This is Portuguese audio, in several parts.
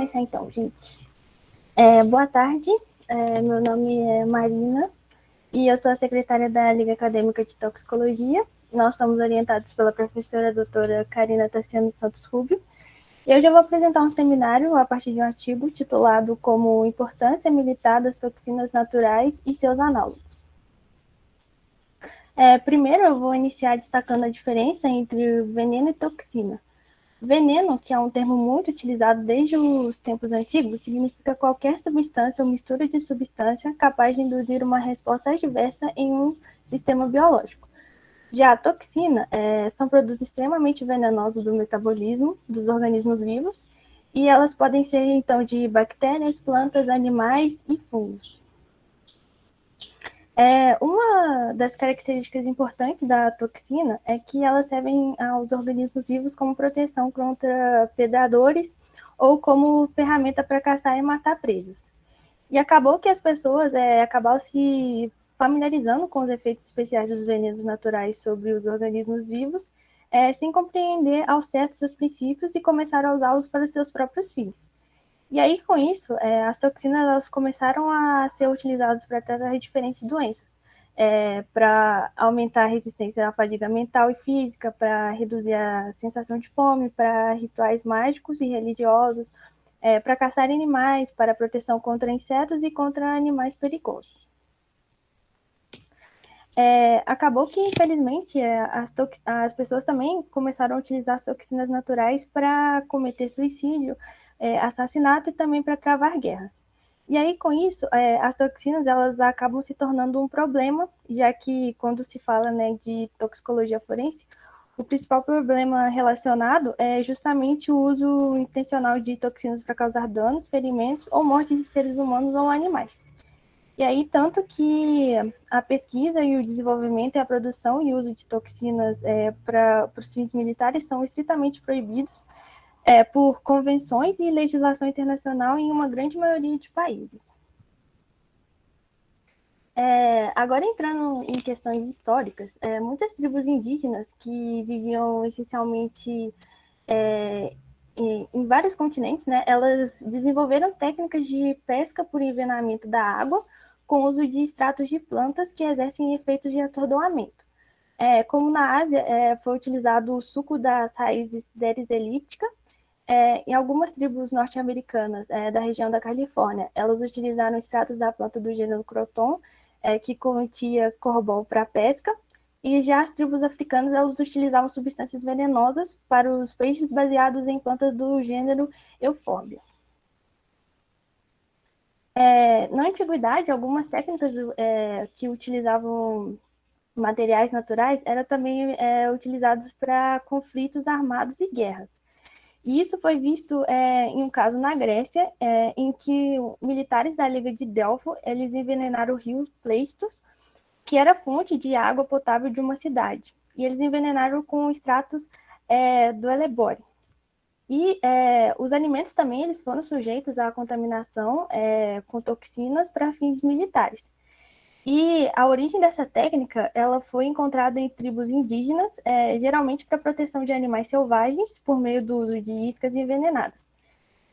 começar então, gente. Boa tarde, meu nome é Marina e eu sou a secretária da Liga Acadêmica de Toxicologia. Nós somos orientados pela professora doutora Karina Tassiano Santos Rubio. E hoje eu vou apresentar um seminário a partir de um artigo titulado como Importância Militar das Toxinas Naturais e seus Análogos. Primeiro eu vou iniciar destacando a diferença entre veneno e toxina. Veneno, que é um termo muito utilizado desde os tempos antigos, significa qualquer substância ou mistura de substância capaz de induzir uma resposta adversa em um sistema biológico. Já a toxina são produtos extremamente venenosos do metabolismo dos organismos vivos e elas podem ser, então, de bactérias, plantas, animais e fungos. Uma das características importantes da toxina é que elas servem aos organismos vivos como proteção contra predadores ou como ferramenta para caçar e matar presas. E acabou que as pessoas acabaram se familiarizando com os efeitos especiais dos venenos naturais sobre os organismos vivos, sem compreender ao certo seus princípios e começaram a usá-los para os seus próprios fins. E aí, com isso, as toxinas elas começaram a ser utilizadas para tratar diferentes doenças, para aumentar a resistência à fadiga mental e física, para reduzir a sensação de fome, para rituais mágicos e religiosos, para caçar animais, para proteção contra insetos e contra animais perigosos. Acabou que, infelizmente, as pessoas também começaram a utilizar as toxinas naturais para cometer suicídio, assassinato e também para travar guerras. E aí, com isso, as toxinas elas acabam se tornando um problema, já que quando se fala, né, de toxicologia forense, o principal problema relacionado é justamente o uso intencional de toxinas para causar danos, ferimentos ou mortes de seres humanos ou animais. E aí, tanto que a pesquisa e o desenvolvimento e a produção e uso de toxinas para os fins militares são estritamente proibidos por convenções e legislação internacional em uma grande maioria de países. Agora, entrando em questões históricas, muitas tribos indígenas que viviam essencialmente em vários continentes, né, elas desenvolveram técnicas de pesca por envenenamento da água com o uso de extratos de plantas que exercem efeitos de atordoamento. Como na Ásia, foi utilizado o suco das raízes deris elliptica. Em algumas tribos norte-americanas da região da Califórnia, elas utilizaram extratos da planta do gênero Croton, que continha corbol para pesca, e já as tribos africanas elas utilizavam substâncias venenosas para os peixes baseados em plantas do gênero Euphorbia. Na antiguidade, algumas técnicas que utilizavam materiais naturais eram também utilizadas para conflitos armados e guerras. E isso foi visto em um caso na Grécia, em que militares da Liga de Delfo eles envenenaram o rio Pleistos, que era fonte de água potável de uma cidade. E eles envenenaram com extratos do Elebore. E os alimentos também eles foram sujeitos à contaminação com toxinas para fins militares. E a origem dessa técnica ela foi encontrada em tribos indígenas, geralmente para proteção de animais selvagens, por meio do uso de iscas envenenadas.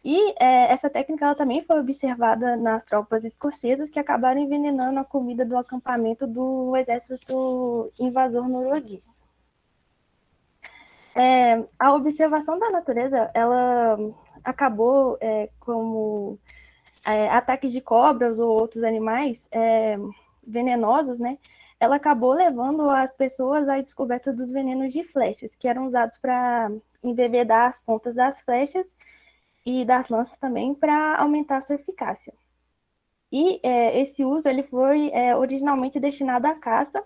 E essa técnica ela também foi observada nas tropas escocesas, que acabaram envenenando a comida do acampamento do exército invasor norueguês. A observação da natureza ela acabou como ataques de cobras ou outros animais venenosos, né? Ela acabou levando as pessoas à descoberta dos venenos de flechas, que eram usados para embebedar as pontas das flechas e das lanças também para aumentar a sua eficácia. E esse uso ele foi originalmente destinado à caça,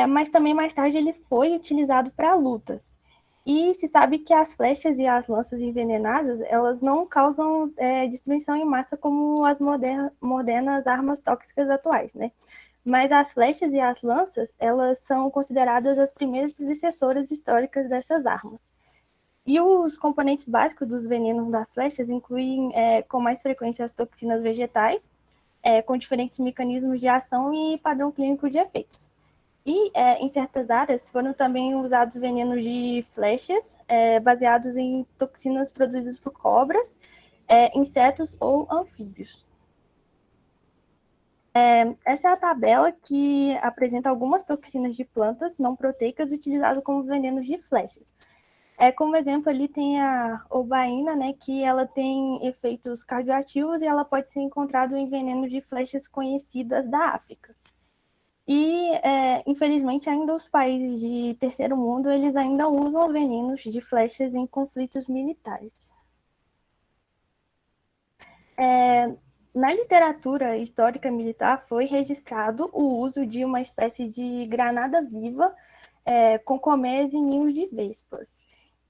mas também mais tarde ele foi utilizado para lutas. E se sabe que as flechas e as lanças envenenadas, elas não causam destruição em massa como as modernas armas tóxicas atuais, né? Mas as flechas e as lanças, elas são consideradas as primeiras predecessoras históricas dessas armas. E os componentes básicos dos venenos das flechas incluem com mais frequência as toxinas vegetais, com diferentes mecanismos de ação e padrão clínico de efeitos. E em certas áreas foram também usados venenos de flechas baseados em toxinas produzidas por cobras insetos ou anfíbios. Essa é a tabela que apresenta algumas toxinas de plantas não proteicas utilizadas como venenos de flechas. Como exemplo, ali tem a obaína, né, que ela tem efeitos cardioativos e ela pode ser encontrada em venenos de flechas conhecidas da África. E, infelizmente, ainda os países de terceiro mundo, eles ainda usam venenos de flechas em conflitos militares. Na literatura histórica militar, foi registrado o uso de uma espécie de granada viva com colmeias e ninhos de vespas.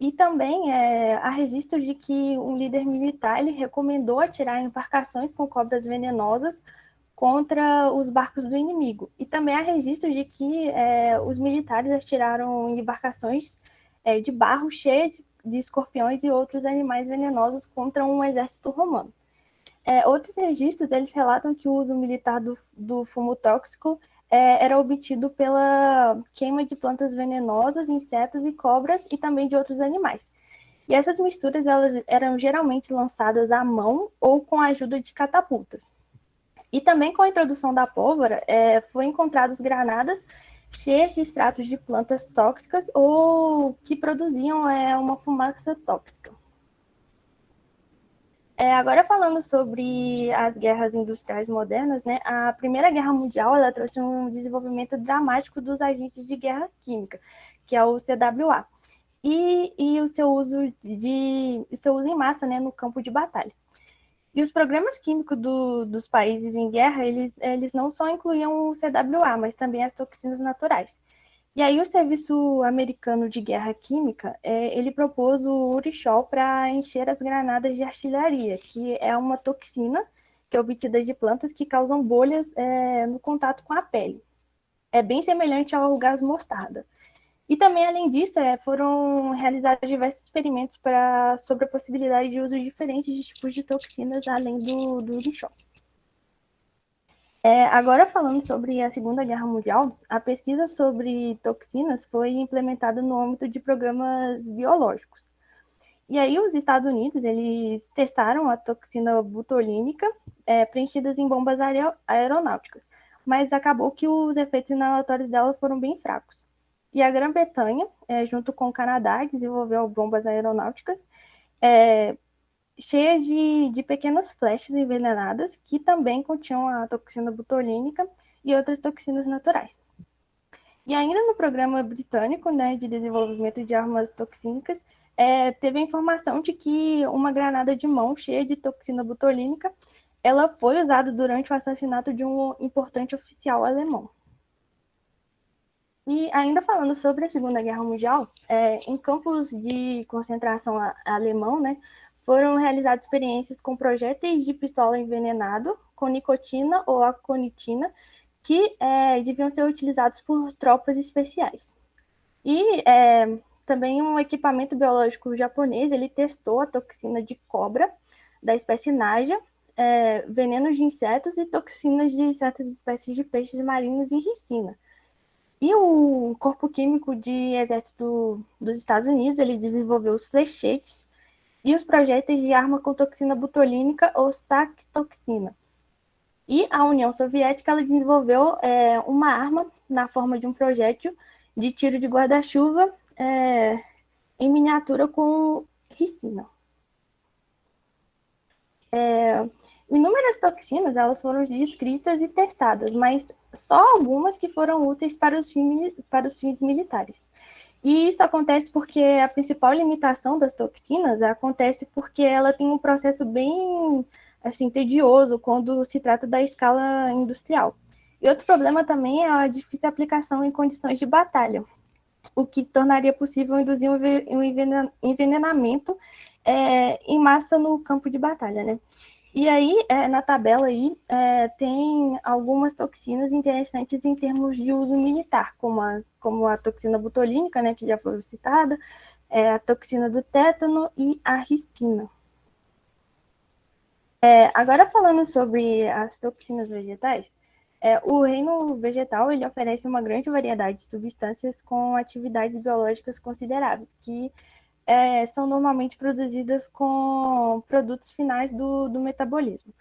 E também há registros de que um líder militar ele recomendou atirar embarcações com cobras venenosas contra os barcos do inimigo. E também há registros de que os militares atiraram em embarcações de barro cheias de escorpiões e outros animais venenosos contra um exército romano. Outros registros eles relatam que o uso militar do fumo tóxico era obtido pela queima de plantas venenosas, insetos e cobras e também de outros animais. E essas misturas elas eram geralmente lançadas à mão ou com a ajuda de catapultas. E também com a introdução da pólvora, foi encontradas granadas cheias de extratos de plantas tóxicas ou que produziam uma fumaça tóxica. Agora falando sobre as guerras industriais modernas, né, a Primeira Guerra Mundial ela trouxe um desenvolvimento dramático dos agentes de guerra química, que é o CWA, e o seu uso em massa, né, no campo de batalha. E os programas químicos dos países em guerra, eles não só incluíam o CWA, mas também as toxinas naturais. E aí o Serviço Americano de Guerra Química, ele propôs o Urishol para encher as granadas de artilharia, que é uma toxina que é obtida de plantas que causam bolhas no contato com a pele. É bem semelhante ao gás mostarda. E também, além disso, foram realizados diversos experimentos sobre a possibilidade de uso de diferentes tipos de toxinas, além do Urishol. Agora, falando sobre a Segunda Guerra Mundial, a pesquisa sobre toxinas foi implementada no âmbito de programas biológicos. E aí, os Estados Unidos, eles testaram a toxina butolínica preenchidas em bombas aeronáuticas, mas acabou que os efeitos inalatórios dela foram bem fracos. E a Grã-Bretanha, junto com o Canadá, desenvolveu bombas aeronáuticas cheias de pequenas flechas envenenadas que também continham a toxina butolínica e outras toxinas naturais. E ainda no programa britânico, né, de desenvolvimento de armas toxínicas, teve a informação de que uma granada de mão cheia de toxina butolínica ela foi usada durante o assassinato de um importante oficial alemão. E ainda falando sobre a Segunda Guerra Mundial, em campos de concentração alemão, né, foram realizadas experiências com projéteis de pistola envenenado, com nicotina ou aconitina, que deviam ser utilizados por tropas especiais. E também um equipamento biológico japonês, ele testou a toxina de cobra, da espécie Naja, venenos de insetos e toxinas de certas espécies de peixes marinhos e ricina. E o Corpo Químico de Exército dos Estados Unidos, ele desenvolveu os flechetes e os projéteis de arma com toxina butolínica ou saxitoxina. E a União Soviética ela desenvolveu uma arma na forma de um projétil de tiro de guarda-chuva em miniatura com ricina. Inúmeras toxinas elas foram descritas e testadas, mas só algumas que foram úteis para os fins militares. E isso acontece porque a principal limitação das toxinas acontece porque ela tem um processo bem assim, tedioso quando se trata da escala industrial. E outro problema também é a difícil aplicação em condições de batalha, o que tornaria possível induzir um envenenamento em massa no campo de batalha, né? E aí, na tabela aí, tem algumas toxinas interessantes em termos de uso militar, como a toxina butolínica, né, que já foi citada, a toxina do tétano e a ricina. Agora falando sobre as toxinas vegetais, o reino vegetal ele oferece uma grande variedade de substâncias com atividades biológicas consideráveis, que são normalmente produzidas com produtos finais do metabolismo.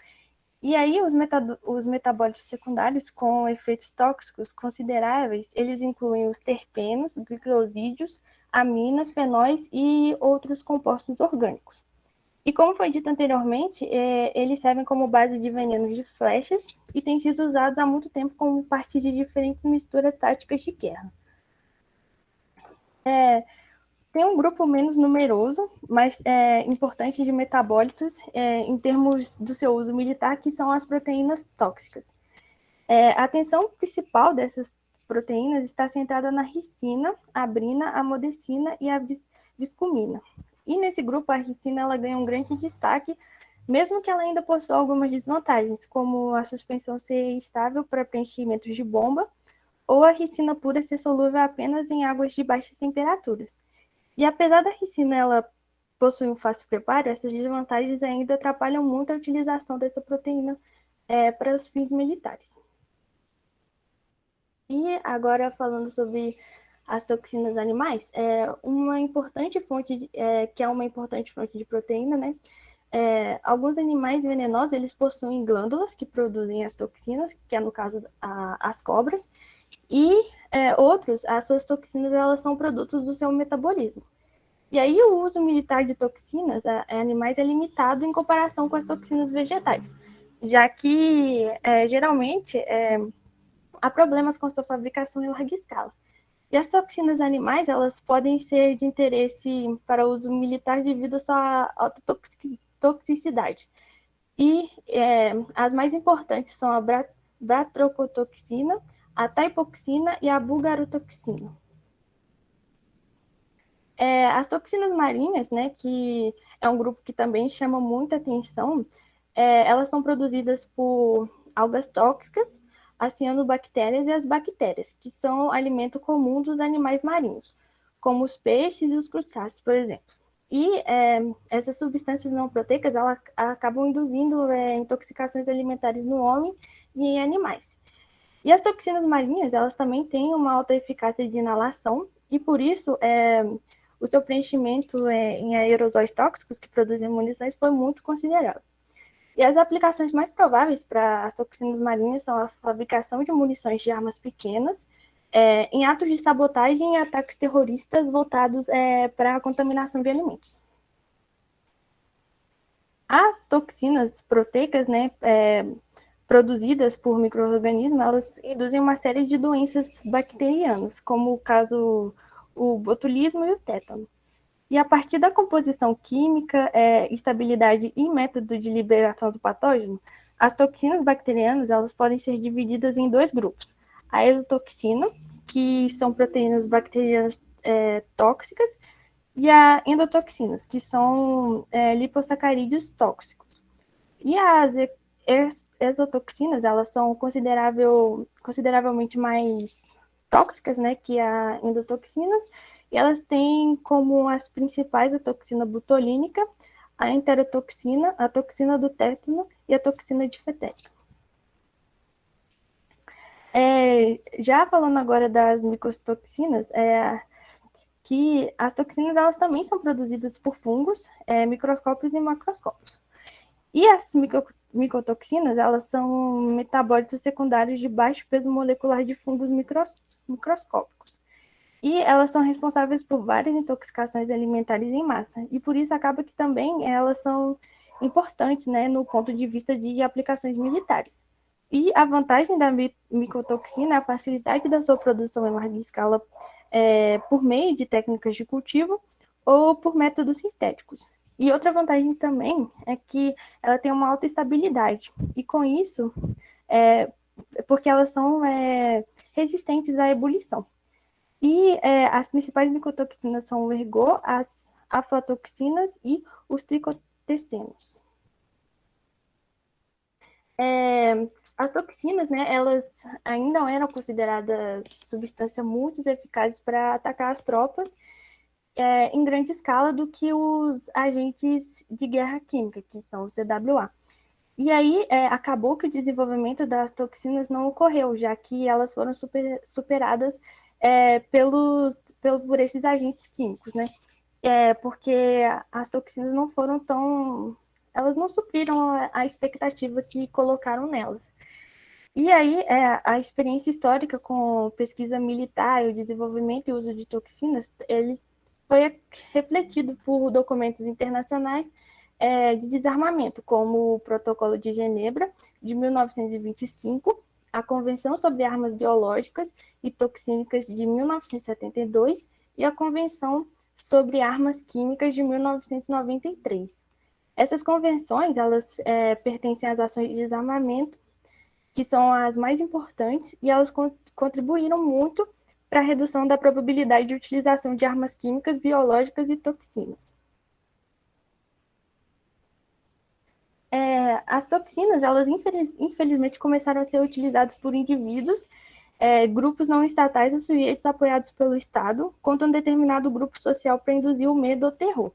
E aí, os metabólitos secundários com efeitos tóxicos consideráveis, eles incluem os terpenos, glicosídeos, aminas, fenóis e outros compostos orgânicos. E como foi dito anteriormente, eles servem como base de venenos de flechas e têm sido usados há muito tempo como parte de diferentes misturas táticas de guerra. Tem um grupo menos numeroso, mas importante de metabólitos em termos do seu uso militar, que são as proteínas tóxicas. A atenção principal dessas proteínas está centrada na ricina, a brina, a modecina e a viscumina. E nesse grupo, a ricina ela ganha um grande destaque, mesmo que ela ainda possua algumas desvantagens, como a suspensão ser estável para preenchimentos de bomba, ou a ricina pura ser solúvel apenas em águas de baixas temperaturas. E apesar da ricina ela possuir um fácil preparo, essas desvantagens ainda atrapalham muito a utilização dessa proteína para os fins militares. E agora falando sobre as toxinas animais, uma importante fonte, que é uma importante fonte de proteína, né? Alguns animais venenosos, eles possuem glândulas que produzem as toxinas, que é no caso as cobras, e outros, as suas toxinas, elas são produtos do seu metabolismo. E aí o uso militar de toxinas animais é limitado em comparação com as toxinas vegetais, já que geralmente há problemas com sua fabricação em larga escala. E as toxinas animais, elas podem ser de interesse para uso militar devido à sua alta toxicidade. E as mais importantes são a batracotoxina, a taipoxina e a bugarotoxina. As toxinas marinhas, né, que é um grupo que também chama muita atenção, elas são produzidas por algas tóxicas, as cianobactérias e as bactérias, que são alimento comum dos animais marinhos, como os peixes e os crustáceos, por exemplo. E essas substâncias não proteicas elas acabam induzindo intoxicações alimentares no homem e em animais. E as toxinas marinhas, elas também têm uma alta eficácia de inalação, e por isso o seu preenchimento em aerosóis tóxicos que produzem munições foi muito considerável. E as aplicações mais prováveis para as toxinas marinhas são a fabricação de munições de armas pequenas, em atos de sabotagem e ataques terroristas voltados para a contaminação de alimentos. As toxinas proteicas, né, produzidas por micro-organismos, elas induzem uma série de doenças bacterianas, como o caso o botulismo e o tétano. E a partir da composição química, estabilidade e método de liberação do patógeno, as toxinas bacterianas elas podem ser divididas em dois grupos. A exotoxina, que são proteínas bacterianas tóxicas, e a endotoxinas, que são lipossacarídeos tóxicos. E as exotoxinas, elas são consideravelmente mais tóxicas, né, que as endotoxinas, e elas têm como as principais a toxina butolínica, a enterotoxina, a toxina do tétano e a toxina difetética. Já falando agora das micotoxinas, que as toxinas elas também são produzidas por fungos, microscópios e macroscópios. E as micotoxinas, elas são metabólitos secundários de baixo peso molecular de fungos microscópicos. E elas são responsáveis por várias intoxicações alimentares em massa. E por isso acaba que também elas são importantes, né, no ponto de vista de aplicações militares. E a vantagem da micotoxina é a facilidade da sua produção em larga escala por meio de técnicas de cultivo ou por métodos sintéticos. E outra vantagem também é que ela tem uma alta estabilidade. E com isso, porque elas são resistentes à ebulição. E as principais micotoxinas são o ergot, as aflatoxinas e os tricotecenos. As toxinas, né, elas ainda não eram consideradas substâncias muito eficazes para atacar as tropas em grande escala do que os agentes de guerra química, que são os CWA. E aí acabou que o desenvolvimento das toxinas não ocorreu, já que elas foram superadas por esses agentes químicos, né? porque as toxinas não foram tão... Elas não supriram a expectativa que colocaram nelas. E aí, a experiência histórica com pesquisa militar, o desenvolvimento e o uso de toxinas, ele foi refletido por documentos internacionais de desarmamento, como o Protocolo de Genebra, de 1925, a Convenção sobre Armas Biológicas e Toxínicas, de 1972, e a Convenção sobre Armas Químicas, de 1993. Essas convenções, elas pertencem às ações de desarmamento, que são as mais importantes, e elas contribuíram muito para a redução da probabilidade de utilização de armas químicas, biológicas e toxinas. As toxinas, elas infelizmente começaram a ser utilizadas por indivíduos, grupos não estatais ou sujeitos apoiados pelo Estado contra um determinado grupo social para induzir o medo ou terror.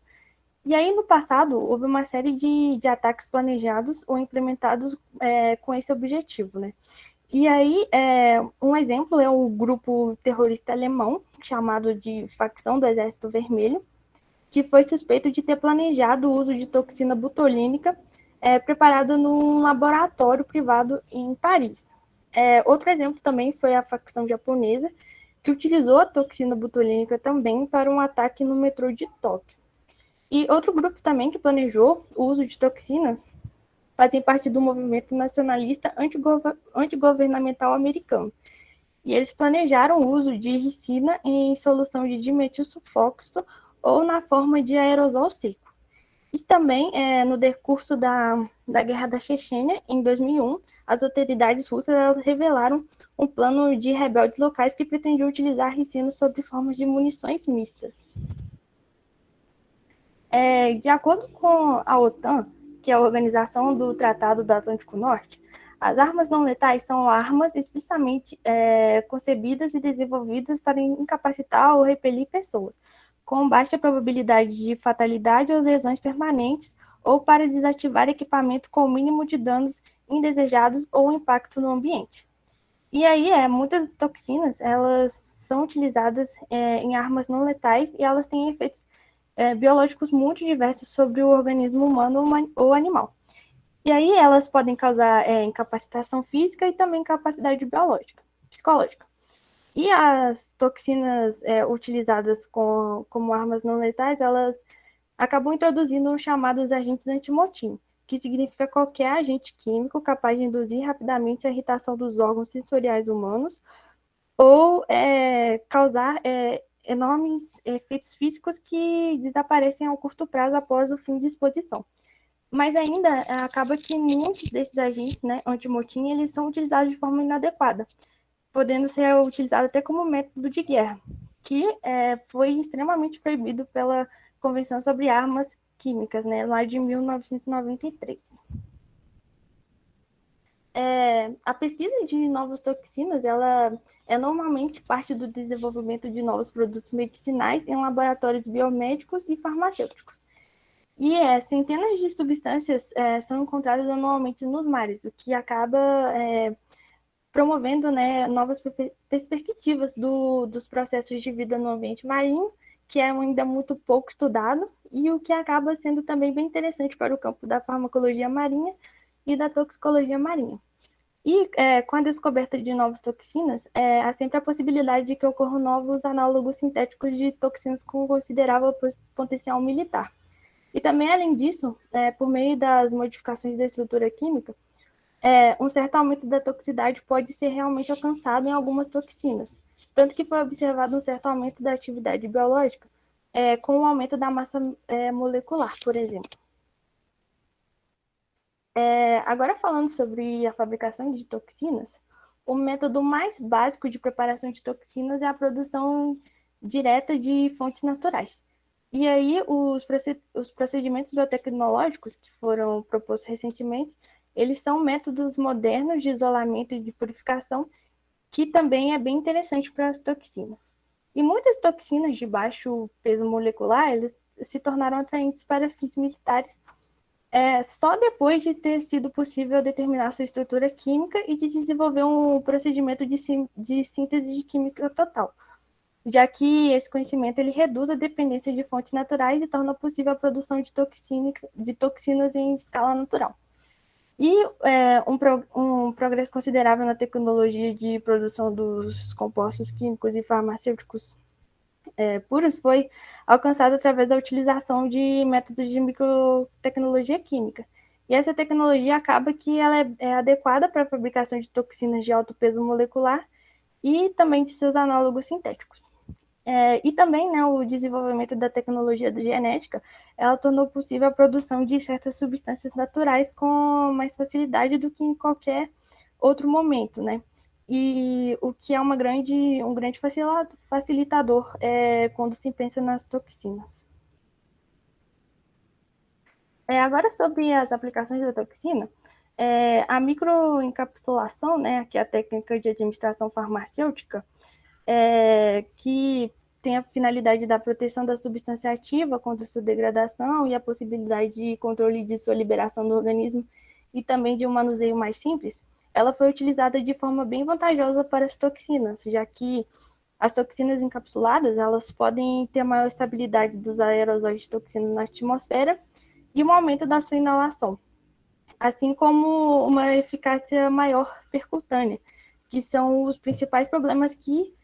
E aí, no passado, houve uma série de ataques planejados ou implementados com esse objetivo, né? E aí, um exemplo é o grupo terrorista alemão, chamado de Facção do Exército Vermelho, que foi suspeito de ter planejado o uso de toxina butolínica preparado num laboratório privado em Paris. Outro exemplo também foi a facção japonesa, que utilizou a toxina butolínica também para um ataque no metrô de Tóquio. E outro grupo também que planejou o uso de toxinas fazem parte do movimento nacionalista antigovernamental americano. E eles planejaram o uso de ricina em solução de dimetilsulfóxido ou na forma de aerosol seco. E também, no decurso da Guerra da Chechênia, em 2001, as autoridades russas revelaram um plano de rebeldes locais que pretendiam utilizar ricina sob formas de munições mistas. De acordo com a OTAN, que é a Organização do Tratado do Atlântico Norte, as armas não letais são armas especialmente concebidas e desenvolvidas para incapacitar ou repelir pessoas, com baixa probabilidade de fatalidade ou lesões permanentes, ou para desativar equipamento com o mínimo de danos indesejados ou impacto no ambiente. E aí, muitas toxinas, elas são utilizadas em armas não letais e elas têm efeitos biológicos muito diversos sobre o organismo humano ou animal. E aí elas podem causar incapacitação física e também incapacidade biológica, psicológica. E as toxinas utilizadas como armas não letais, elas acabam introduzindo os chamados agentes antimotim, que significa qualquer agente químico capaz de induzir rapidamente a irritação dos órgãos sensoriais humanos ou causar enormes efeitos físicos que desaparecem a curto prazo após o fim de exposição. Mas ainda acaba que muitos desses agentes, né, antimotim, eles são utilizados de forma inadequada, podendo ser utilizado até como método de guerra, que foi extremamente proibido pela Convenção sobre Armas Químicas, né, lá de 1993. A pesquisa de novas toxinas, ela é normalmente parte do desenvolvimento de novos produtos medicinais em laboratórios biomédicos e farmacêuticos. E centenas de substâncias são encontradas anualmente nos mares, o que acaba promovendo, né, novas perspectivas dos processos de vida no ambiente marinho, que é ainda muito pouco estudado, e o que acaba sendo também bem interessante para o campo da farmacologia marinha e da toxicologia marinha. E com a descoberta de novas toxinas, há sempre a possibilidade de que ocorram novos análogos sintéticos de toxinas com considerável potencial militar. E também, além disso, por meio das modificações da estrutura química, um certo aumento da toxicidade pode ser realmente alcançado em algumas toxinas. Tanto que foi observado um certo aumento da atividade biológica com o aumento da massa molecular, por exemplo. Agora falando sobre a fabricação de toxinas, o método mais básico de preparação de toxinas é a produção direta de fontes naturais. E aí, os procedimentos biotecnológicos que foram propostos recentemente, eles são métodos modernos de isolamento e de purificação, que também é bem interessante para as toxinas. E muitas toxinas de baixo peso molecular, eles se tornaram atraentes para fins militares só depois de ter sido possível determinar sua estrutura química e de desenvolver um procedimento de síntese de química total. já que esse conhecimento ele reduz a dependência de fontes naturais e torna possível a produção de toxinas em escala natural. E um progresso considerável na tecnologia de produção dos compostos químicos e farmacêuticos puros foi alcançado através da utilização de métodos de microtecnologia química. E essa tecnologia acaba que ela é adequada para a fabricação de toxinas de alto peso molecular e também de seus análogos sintéticos. E também, né, o desenvolvimento da tecnologia da genética, ela tornou possível a produção de certas substâncias naturais com mais facilidade do que em qualquer outro momento, né? E o que é um grande facilitador quando se pensa nas toxinas. Agora, sobre as aplicações da toxina, a microencapsulação, né, que é a técnica de administração farmacêutica, que tem a finalidade da proteção da substância ativa contra sua degradação e a possibilidade de controle de sua liberação no organismo e também de um manuseio mais simples, ela foi utilizada de forma bem vantajosa para as toxinas, já que as toxinas encapsuladas, elas podem ter maior estabilidade dos aerosóis de toxina na atmosfera e um aumento da sua inalação, assim como uma eficácia maior percutânea, que são os principais problemas que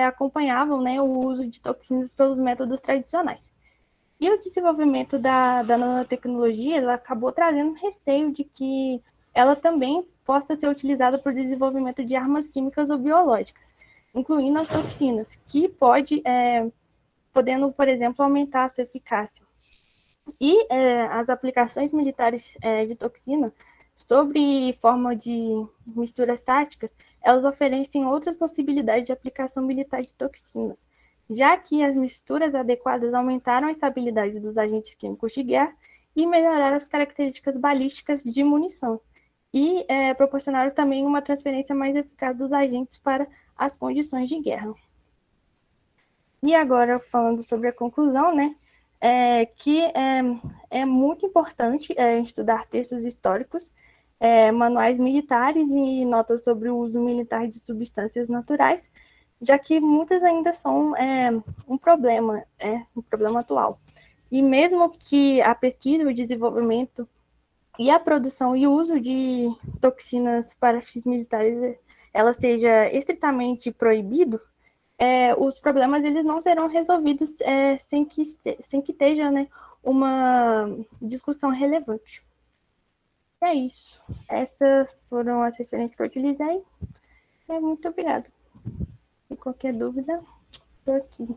acompanhavam, né, o uso de toxinas pelos métodos tradicionais. E o desenvolvimento da nanotecnologia, ela acabou trazendo receio de que ela também possa ser utilizada para o desenvolvimento de armas químicas ou biológicas, incluindo as toxinas, que podendo, por exemplo, aumentar a sua eficácia. E as aplicações militares de toxina, sobre forma de misturas táticas, elas oferecem outras possibilidades de aplicação militar de toxinas, já que as misturas adequadas aumentaram a estabilidade dos agentes químicos de guerra e melhoraram as características balísticas de munição, e proporcionaram também uma transferência mais eficaz dos agentes para as condições de guerra. E agora, falando sobre a conclusão, né, que é muito importante estudar textos históricos, manuais militares e notas sobre o uso militar de substâncias naturais, já que muitas ainda são um problema atual. E mesmo que a pesquisa, o desenvolvimento e a produção e o uso de toxinas para fins militares ela seja estritamente proibido, os problemas eles não serão resolvidos sem que esteja, né, uma discussão relevante. É isso. Essas foram as referências que eu utilizei. Muito obrigada. E qualquer dúvida, estou aqui.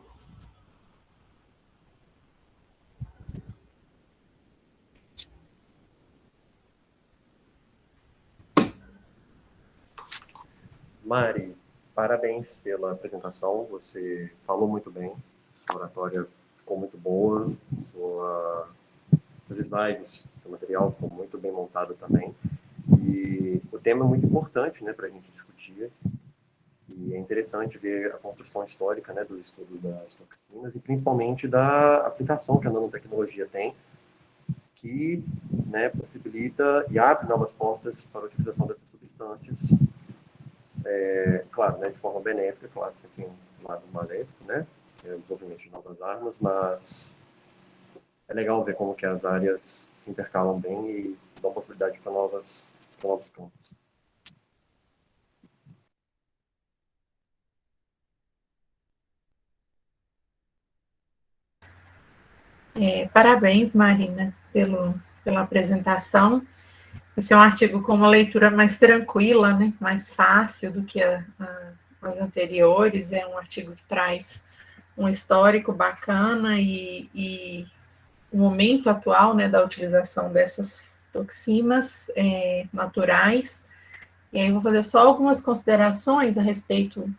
Mari, parabéns pela apresentação, você falou muito bem, sua oratória ficou muito boa, seus slides, seu material ficou muito bem montado também, e o tema é muito importante, né, para a gente discutir, e é interessante ver a construção histórica, né, do estudo das toxinas, e principalmente da aplicação que a nanotecnologia tem, que, né, possibilita e abre novas portas para a utilização dessas substâncias, claro, né, de forma benéfica, claro, você tem um lado maléfico, né, o desenvolvimento de novas armas, mas é legal ver como que as áreas se intercalam bem e dão possibilidade para novos campos. Parabéns, Marina, pela apresentação. Esse é um artigo com uma leitura mais tranquila, né, mais fácil do que as anteriores. É um artigo que traz um histórico bacana e o momento atual, né, da utilização dessas toxinas naturais. E aí eu vou fazer só algumas considerações a respeito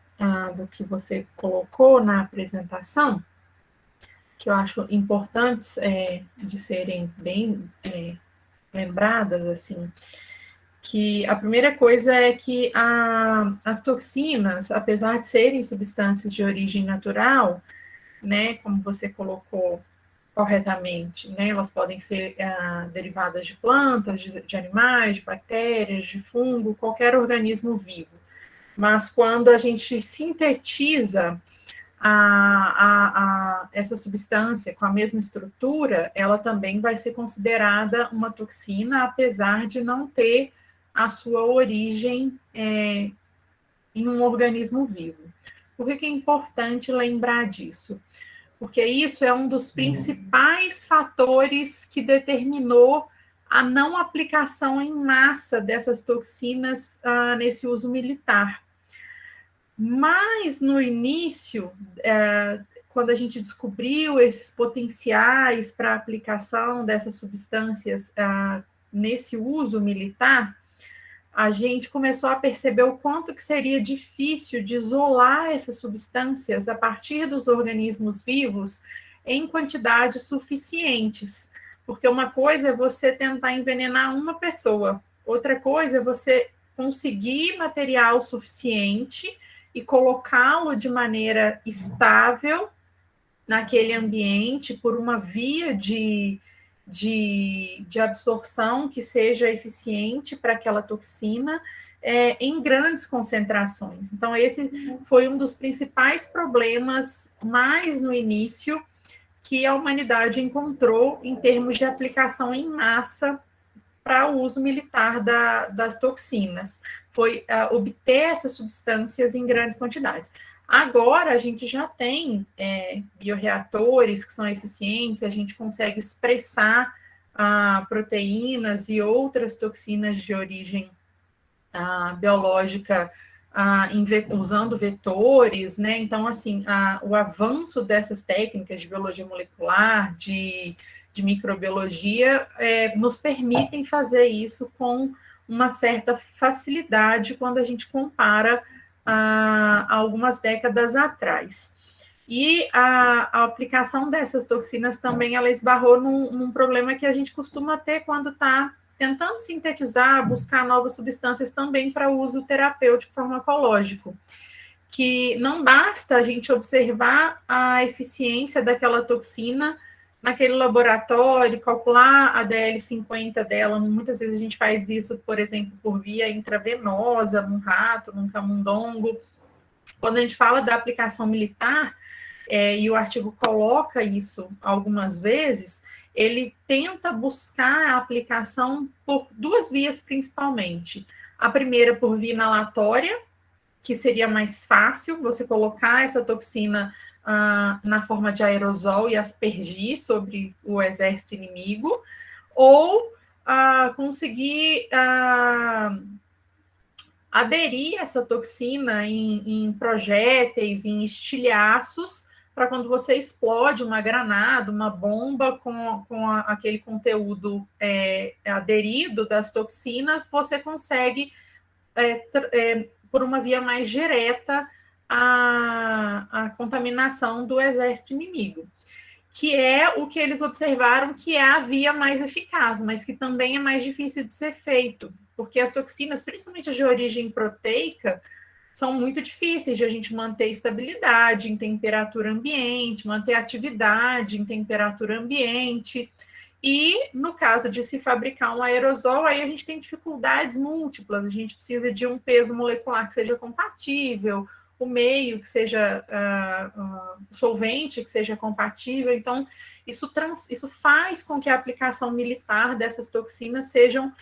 do que você colocou na apresentação, que eu acho importantes de serem bem lembradas, assim, que a primeira coisa é que as toxinas, apesar de serem substâncias de origem natural, né, como você colocou corretamente, né, elas podem ser derivadas de plantas, de animais, de bactérias, de fungo, qualquer organismo vivo. Mas quando a gente sintetiza essa substância com a mesma estrutura, ela também vai ser considerada uma toxina, apesar de não ter a sua origem em um organismo vivo. Por que é importante lembrar disso? Porque isso é um dos principais fatores que determinou a não aplicação em massa dessas toxinas nesse uso militar. Mas, no início, quando a gente descobriu esses potenciais para a aplicação dessas substâncias nesse uso militar, a gente começou a perceber o quanto que seria difícil de isolar essas substâncias a partir dos organismos vivos em quantidades suficientes. Porque uma coisa é você tentar envenenar uma pessoa, outra coisa é você conseguir material suficiente e colocá-lo de maneira estável naquele ambiente por uma via de absorção que seja eficiente para aquela toxina em grandes concentrações. Então, esse foi um dos principais problemas, mais no início, que a humanidade encontrou em termos de aplicação em massa para o uso militar das toxinas. Foi obter essas substâncias em grandes quantidades. Agora, a gente já tem bioreatores que são eficientes, a gente consegue expressar proteínas e outras toxinas de origem biológica usando vetores, né? Então, assim, o avanço dessas técnicas de biologia molecular, de microbiologia, nos permitem fazer isso com uma certa facilidade quando a gente compara algumas décadas atrás. E a aplicação dessas toxinas também, ela esbarrou num problema que a gente costuma ter quando está tentando sintetizar, buscar novas substâncias também para uso terapêutico farmacológico, que não basta a gente observar a eficiência daquela toxina naquele laboratório, calcular a DL50 dela. Muitas vezes a gente faz isso, por exemplo, por via intravenosa, num rato, num camundongo. Quando a gente fala da aplicação militar, e o artigo coloca isso algumas vezes, ele tenta buscar a aplicação por duas vias principalmente. A primeira por via inalatória, que seria mais fácil você colocar essa toxina na forma de aerosol e aspergir sobre o exército inimigo, ou conseguir aderir essa toxina em projéteis, em estilhaços, para quando você explode uma granada, uma bomba com aquele conteúdo aderido das toxinas, você consegue, por uma via mais direta, a contaminação do exército inimigo, que é o que eles observaram que é a via mais eficaz, mas que também é mais difícil de ser feito, porque as toxinas, principalmente as de origem proteica, são muito difíceis de a gente manter estabilidade em temperatura ambiente, manter atividade em temperatura ambiente. E, no caso de se fabricar um aerosol, aí a gente tem dificuldades múltiplas. A gente precisa de um peso molecular que seja compatível, o meio que seja solvente, que seja compatível. Então, isso faz com que a aplicação militar dessas toxinas seja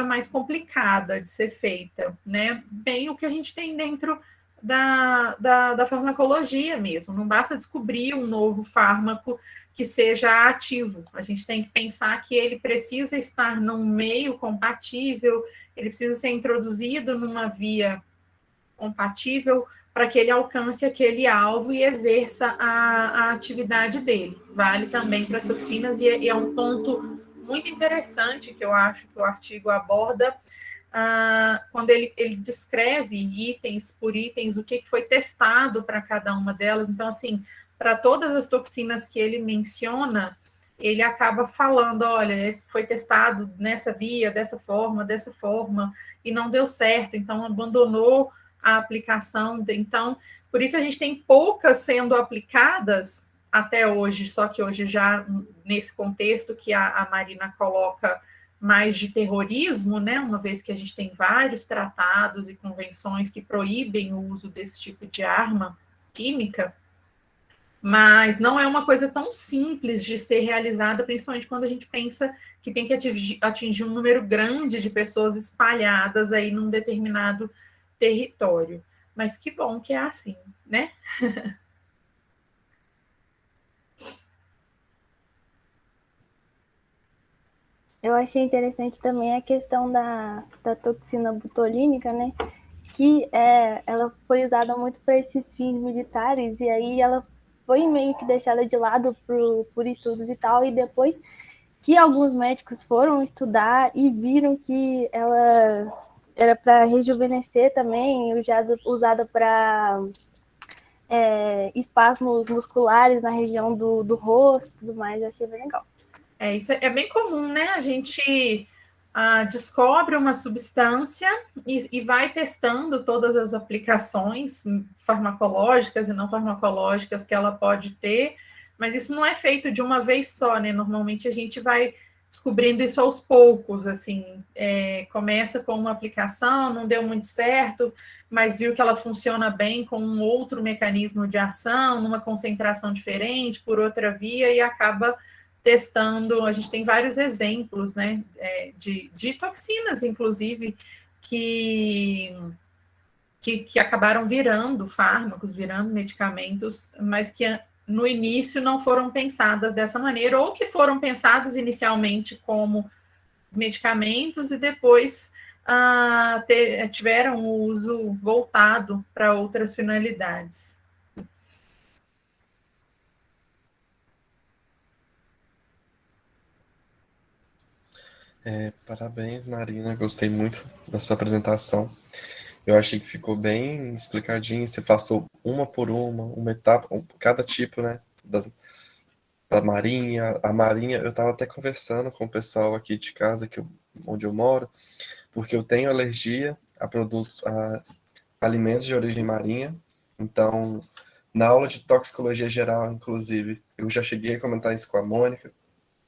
mais complicada de ser feita, né? Bem o que a gente tem dentro da farmacologia mesmo. Não basta descobrir um novo fármaco que seja ativo. A gente tem que pensar que ele precisa estar num meio compatível, ele precisa ser introduzido numa via compatível para que ele alcance aquele alvo e exerça a atividade dele. Vale também para as toxinas e é um ponto muito interessante que eu acho que o artigo aborda quando ele descreve itens por itens, o que foi testado para cada uma delas. Então, assim, para todas as toxinas que ele menciona, ele acaba falando, olha, esse foi testado nessa via, dessa forma, e não deu certo, então abandonou a aplicação. Então, por isso a gente tem poucas sendo aplicadas até hoje, só que hoje já nesse contexto que a Marina coloca mais de terrorismo, né? Uma vez que a gente tem vários tratados e convenções que proíbem o uso desse tipo de arma química, mas não é uma coisa tão simples de ser realizada, principalmente quando a gente pensa que tem que atingir um número grande de pessoas espalhadas aí num determinado território. Mas que bom que é assim, né? Eu achei interessante também a questão da toxina botulínica, né? Que ela foi usada muito para esses fins militares, e aí ela foi meio que deixada de lado por estudos e tal, e depois que alguns médicos foram estudar e viram que ela era para rejuvenescer também, usada para espasmos musculares na região do rosto e tudo mais, eu achei bem legal. Isso é bem comum, né? A gente descobre uma substância e vai testando todas as aplicações farmacológicas e não farmacológicas que ela pode ter, mas isso não é feito de uma vez só, né? Normalmente a gente vai descobrindo isso aos poucos, assim, começa com uma aplicação, não deu muito certo, mas viu que ela funciona bem com um outro mecanismo de ação, numa concentração diferente, por outra via, e acaba testando. A gente tem vários exemplos, né, de toxinas, inclusive, que acabaram virando fármacos, virando medicamentos, mas que no início não foram pensadas dessa maneira, ou que foram pensadas inicialmente como medicamentos e depois tiveram o uso voltado para outras finalidades. Parabéns, Marina. Gostei muito da sua apresentação. Eu achei que ficou bem explicadinho. Você passou uma por uma etapa, cada tipo, né? Da Marinha. A Marinha, eu estava até conversando com o pessoal aqui de casa, onde eu moro, porque eu tenho alergia a produtos, a alimentos de origem marinha. Então, na aula de toxicologia geral, inclusive, eu já cheguei a comentar isso com a Mônica.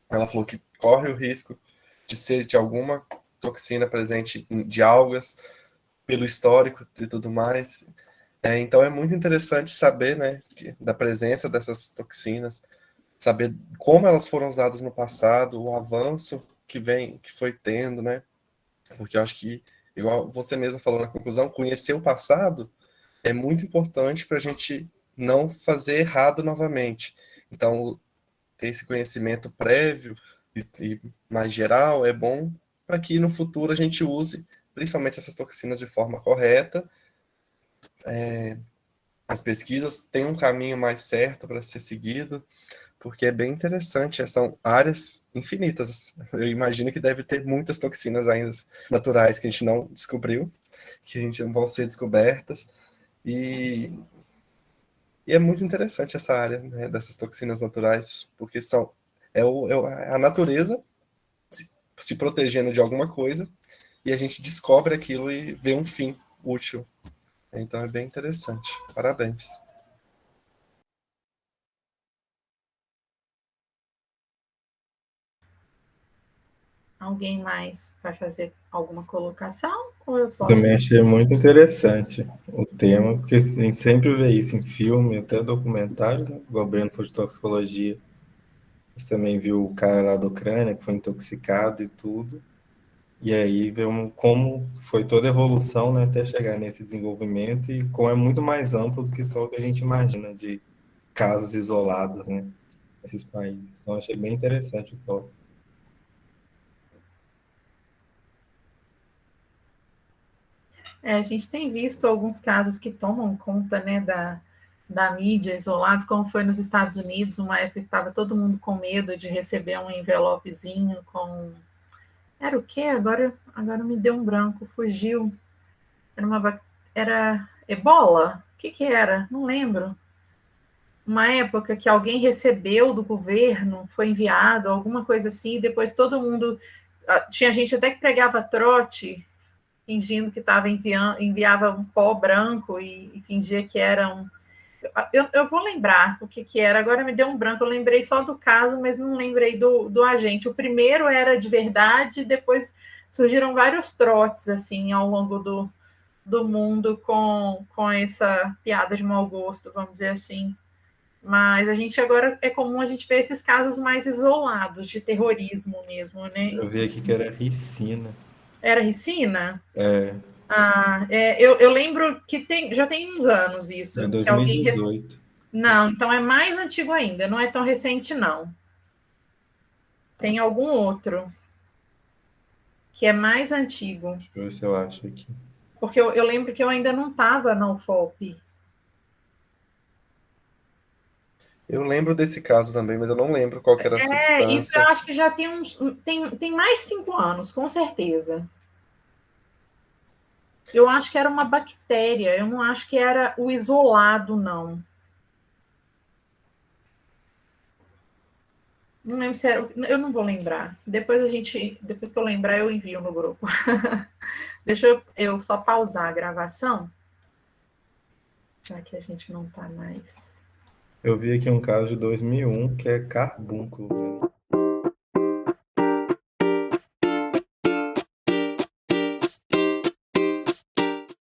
Ela falou que corre o risco de ser de alguma toxina presente de algas, pelo histórico e tudo mais. Então é muito interessante saber, né, da presença dessas toxinas, saber como elas foram usadas no passado, o avanço que foi tendo, né? Porque eu acho que, igual você mesmo falou na conclusão, conhecer o passado é muito importante para a gente não fazer errado novamente. Então, ter esse conhecimento prévio e mais geral é bom para que no futuro a gente use principalmente essas toxinas de forma correta. As pesquisas têm um caminho mais certo para ser seguido, porque é bem interessante, são áreas infinitas. Eu imagino que deve ter muitas toxinas ainda naturais que a gente não descobriu, que a gente vão ser descobertas, e é muito interessante essa área, né, dessas toxinas naturais, porque a natureza se protegendo de alguma coisa, e a gente descobre aquilo e vê um fim útil. Então é bem interessante. Parabéns. Alguém mais vai fazer alguma colocação? Ou eu posso? Também achei muito interessante o tema, porque a gente sempre vê isso em filme, até documentários, né? Igual o Breno foi de toxicologia. A gente também viu o cara lá da Ucrânia, que foi intoxicado e tudo. E aí vemos como foi toda a evolução, né, até chegar nesse desenvolvimento e como é muito mais amplo do que só o que a gente imagina de casos isolados, né, nesses países. Então achei bem interessante o tópico. A gente tem visto alguns casos que tomam conta, né, da mídia, isolados, como foi nos Estados Unidos, uma época que estava todo mundo com medo de receber um envelopezinho com... Era o quê? Agora me deu um branco, fugiu. Era ebola? O que era? Não lembro. Uma época que alguém recebeu do governo, foi enviado, alguma coisa assim, e depois todo mundo... Tinha gente até que pregava trote, fingindo que enviava um pó branco e fingia que era um... Eu vou lembrar o que era, agora me deu um branco, eu lembrei só do caso, mas não lembrei do agente. O primeiro era de verdade, depois surgiram vários trotes, assim, ao longo do mundo com essa piada de mau gosto, vamos dizer assim. Mas a gente agora é comum a gente ver esses casos mais isolados de terrorismo mesmo, né? Eu vi aqui que era ricina. Era ricina? É. Eu lembro que já tem uns anos isso. É Que alguém 2018. Não, então é mais antigo ainda, não é tão recente, não. Tem algum outro que é mais antigo. Deixa eu ver se eu acho aqui. Porque eu lembro que eu ainda não estava na UFOP. Eu lembro desse caso também, mas eu não lembro qual que era a Isso eu substância. acho que já tem uns. Tem mais de 5 anos, com certeza. Eu acho que era uma bactéria, eu não acho que era o isolado, não. Não lembro se era. Eu não vou lembrar. Depois que eu lembrar, eu envio no grupo. Deixa eu só pausar a gravação, já que a gente não está mais. Eu vi aqui um caso de 2001 que é carbúnculo.